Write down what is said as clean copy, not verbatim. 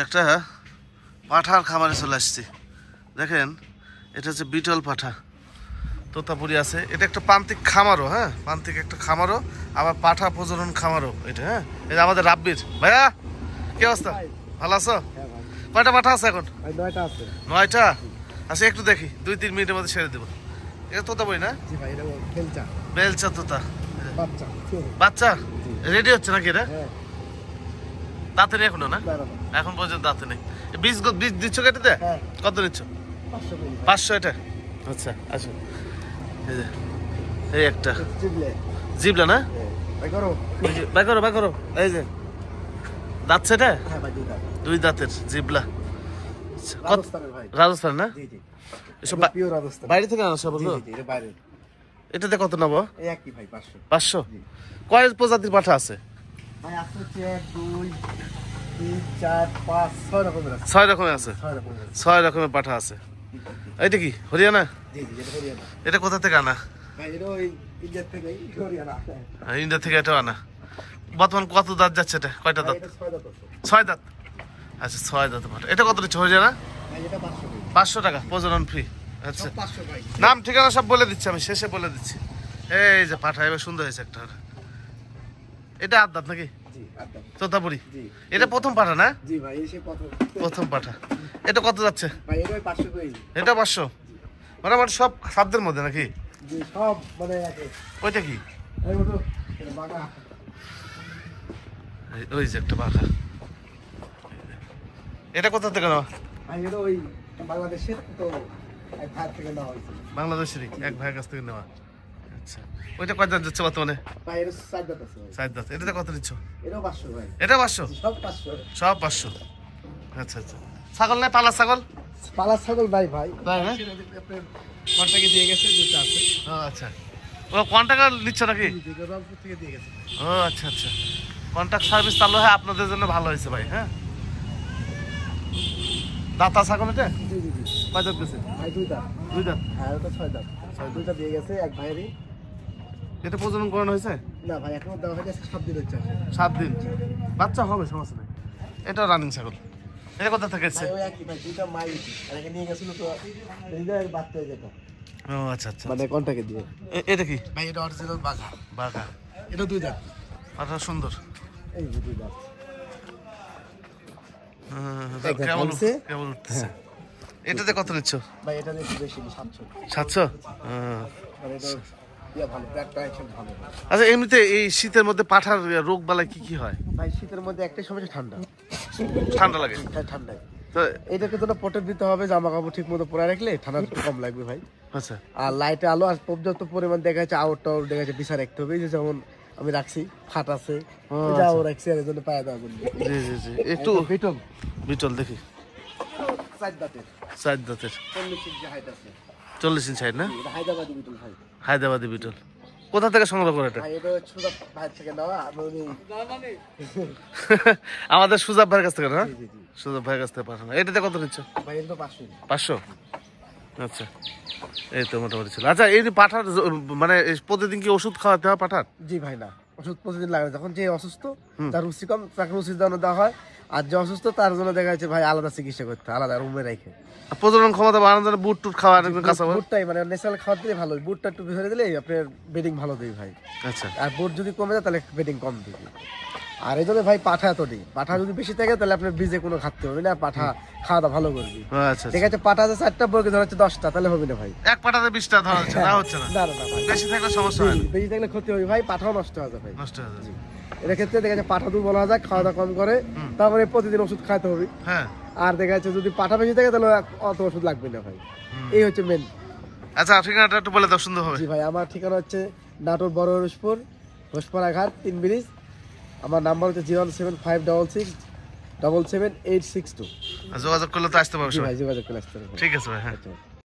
একটা পাঠার খামারে চলে আসছি। দেখেন এটা হচ্ছে বিটল পাঠা, তোতাপুরি আছে। এটা একটা প্রান্তিক খামারও, হ্যাঁ প্রান্তিক একটা খামারও, আবার পাঠা প্রজনন খামারও এটা। হ্যাঁ এটা আমাদের রাব্বির ভাইয়া। কি অবস্থা, ভালো আছো? কয়টা পাঠা আছে এখন? 9টা আছে। 9টা? আচ্ছা একটু দেখি, 2-3 মিনিটের মধ্যে ছেড়ে দেবো। এটা তোতাপুরি না? জি ভাই, এটা বেলচা। বেলচা তোতা বাচ্চা। বাচ্চা রেডি হচ্ছে নাকি এটা? হ্যাঁ। দাঁতে নেই এখনো না? এখন পর্যন্ত দাঁতে নেই। বীজ দিচ্ছ কেটেতে? হ্যাঁ। কত নিচ্ছ? 500 এটা? আচ্ছা আচ্ছা। এই যে এই একটা জিবলে। জিবলা না? ভাই করো। বাই করো। এই যে দাঁত সেটা? হ্যাঁ ভাই, 2 দাঁত। 2 দাঁতের জিবলা। রাজস্থানের ভাই। রাজস্থান না? জি জি। এসব পিওর রাজস্থান। বাইরে থেকে আনা সব? জি জি, এটা বাইরে। এটাতে কত নেবো? এই একই ভাই, 500। 500? কয় প্রজাতির পাঠা আছে? ভাই আছে হচ্ছে 1 2 3 4 5 6 রকমের আছে। 6 রকমের আছে? 6 রকমের। 6 রকমের পাঠা আছে। এইটা কি হরিয়ানা? জি জি, এটা হরিয়ানা। এটা কোথা থেকে আনা? ভাই এটা ওই ইন্ডিয়া থেকে হরিয়ানা। ইন্ডিয়া থেকে এটা আনা। বর্তমান কত দাঁত যাচ্ছে এটা? কয়টা দাঁত? এটা 6 দাঁত আছে। 6 দাঁত? আচ্ছা 6 দাঁত পাঠা। এটা কত নিচ্ছে হরিয়ানা? ভাই এটা 500 ভাই। 500 টাকা প্রজনন ফ্রি। আচ্ছা সব 500 ভাই। নাম ঠিকানা সব বলে দিচ্ছি, আমি শেষে বলে দিচ্ছি। এই যে পাঠা এবার সুন্দর হয়েছে একটা। এটা 8 দাঁত নাকি? জি, একদম। তোতাপুরি? জি। এটা প্রথম পাঠা না? জি ভাই, এসে প্রথম পাঠা। এটা কত যাচ্ছে? ভাই এটা 500 কই। এটা 500? মোটামুটি সব সাধ্যের মধ্যে নাকি? জি, সব মানে একে। ওইটা কি? এই মতো এটা বাগা। ওই যে একটা পাখা। এটা কোথা থেকে নেওয়া? ভাই এটা ওই বাংলাদেশের তো এক ভাই থেকে নেওয়া হয়েছে। বাংলাদেশেরই এক ভাইয়ের কাছ থেকে নেওয়া। আচ্ছা ওইটা কয় দাঁত যাচ্ছে বর্তমানে? ভাই এটা 4 দাঁত আছে ভাই। 4 দাঁত। এটাতে কত নিচ্ছ? এটাও 500 ভাই। এটা 500? সব 500। সব 500? আচ্ছা আচ্ছা। ছাগল নাই, পালা ছাগল? পালা ছাগল নাই ভাই। তাই না? আপনার কন্টাকে দিয়ে গেছে, দুটো আছে। ও আচ্ছা। ও কন্ট্রাক্ট নিচ্ছ নাকি? জি, রংপুর থেকে দিয়ে গেছে। ও আচ্ছা আচ্ছা। কন্ট্রাক্ট সার্ভিস চালু হয় আপনাদের জন্য, ভালো হয়েছে ভাই। হ্যাঁ দাতা ছাগল এটা? জি জি জি। কয় দাঁত গেছে? ভাই 2 দাঁত। 2 দাঁত? হ্যাঁ ওটা 6 দাঁত। 2টা দিয়ে গেছে এক ভাইয়েরই। এটা প্রজনন করানো হয়েছে? না ভাই, এখনো দেওয়া হয়ে গেছে 7 দিন হচ্ছে। 7 দিন? বাচ্চা হবে, সমস্যা নেই। এটা রানিং ছাগল। এটা কোথা থেকে এসছে? ভাই ওই একই ভাই, 2টা মাই আর এখানে নিয়ে গেছিল তো এইটা বাচ্চা হয়ে যেত। ও আচ্ছা আচ্ছা। মানে কন্টাকে দিয়ে। এটা কি? ভাই এটা অরিজিনাল বাঘা। বাঘা? এটা 2 দাঁত। পাঠা সুন্দর। এই যে 2 দাঁত। কেবল উঠতেছে। এটাতে কত নিচ্ছ? ভাই এটা বেশি বেশি 700। 700? মানে এটা ইয়া ভালো, ব্যাকটা অ্যাকশন ভালো। আচ্ছা এমনিতে এই শীতের মধ্যে পাঠার রোগ বালাই কি কি হয়? ভাই শীতের মধ্যে একটাই সমস্যা, ঠান্ডা। ঠান্ডা লাগে? হ্যাঁ ঠান্ডায়। তো এটাকে তো প্রোটেক্ট দিতে হবে, জামা কাপড় ঠিক মতো পরে রাখলে ঠান্ডা একটু কম লাগবে ভাই। আচ্ছা। আর লাইটে আলো আর পর্যাপ্ত পরিমাণ দেখা যাচ্ছে আউট টাউট দেখা যাচ্ছে বিছা রাখতে হবে। এই যে যেমন আমি রাখছি ফাট আছে, যাও রাখছি আর এজন্য পায়ে দেওয়া জন্য। জি জি জি। একটু বিটল। বিটল দেখি। 4 দাঁতের। 4 দাঁতের? 40 ইঞ্চি হাইট আছে। 40 ইঞ্চি হাইট না? এটা হায়দ্রাবাদি বিটল ভাই। হায়দ্রাবাদি বিটল। কোথা থেকে সংগ্রহ করে এটা? ভাই এটা সুদা ভাই থেকে নেওয়া। আমি আমাদের সুজাব ভাইয়ের কাছ থেকে না? জি জি জি। সুজাব ভাইয়ের কাছ থেকে পাঠানো। এটাতে কত নিচ্ছ? ভাই এটা 500। 500? আচ্ছা এই তো মোটামুটি ছিল। আচ্ছা এই যে পাঠার মানে প্রতিদিন কি ওষুধ খাওয়াতে হয় পাঠার? জি ভাই না, ওষুধ প্রতিদিন লাগে না। যখন যে অসুস্থ, তার রুচি কম, তাকে রুচি দেওয়া হয়। আর যে অসুস্থ তার জন্য দেখা যাচ্ছে ভাই আলাদা চিকিৎসা করতে হয়, আলাদা রুমে রেখে। প্রজনন ক্ষমতা বাড়ানোর জন্য বুট টুট খাওয়া একদম কাঁচা? বুটটাই মানে ন্যাচারাল খাবার দিলে ভালো। বুটটা একটু ভিতরে দিলে আপনার বেডিং ভালো দেয় ভাই। আচ্ছা। আর বুট যদি কমে যায় তাহলে বেডিং কম দিবে। আর এই জন্য ভাই পাঠা এত নেই। পাঠা যদি বেশি থাকে তাহলে আপনার বীজে কোনো খাটতে হবে না, পাঠা খাওয়া দাওয়া ভালো করবি। আচ্ছা ঠিক আছে, পাঠা আছে 4টা বর্গে ধরা হচ্ছে 10টা, তাহলে হবে না ভাই। এক পাঠাতে 20টা ধরা হচ্ছে না? হচ্ছে না? না না না ভাই, বেশি থাকলে সমস্যা হয় না? বেশি থাকলে ক্ষতি হবে ভাই, পাঠাও নষ্ট হয়ে যাবে ভাই। নষ্ট হয়ে যাবে। এর ক্ষেত্রে দেখা যাচ্ছে পাঠা দুর্বল হয়ে যায়, খাওয়া দাওয়া কম করে, তারপরে প্রতিদিন ওষুধ খাইতে হবে। হ্যাঁ। আর দেখা যাচ্ছে যদি পাঠা বেশি থাকে তাহলে অত ওষুধ লাগবে না ভাই। এই হচ্ছে মেন। আচ্ছা ঠিকানাটা একটু বলে দাও সুন্দর হবে। জি ভাই, আমার ঠিকানা হচ্ছে নাটোর বড় হরিশপুর, ঘোষপাড়া ঘাট 3 ব্রিজ। আমার নাম্বার হচ্ছে 07566777862। যোগাযোগ করলে তো আসতে পারবে জি সবাই। ভাই, যোগাযোগ করে আসতে হবে। ঠিক আছে ভাই, হ্যাঁ। আচ্ছা।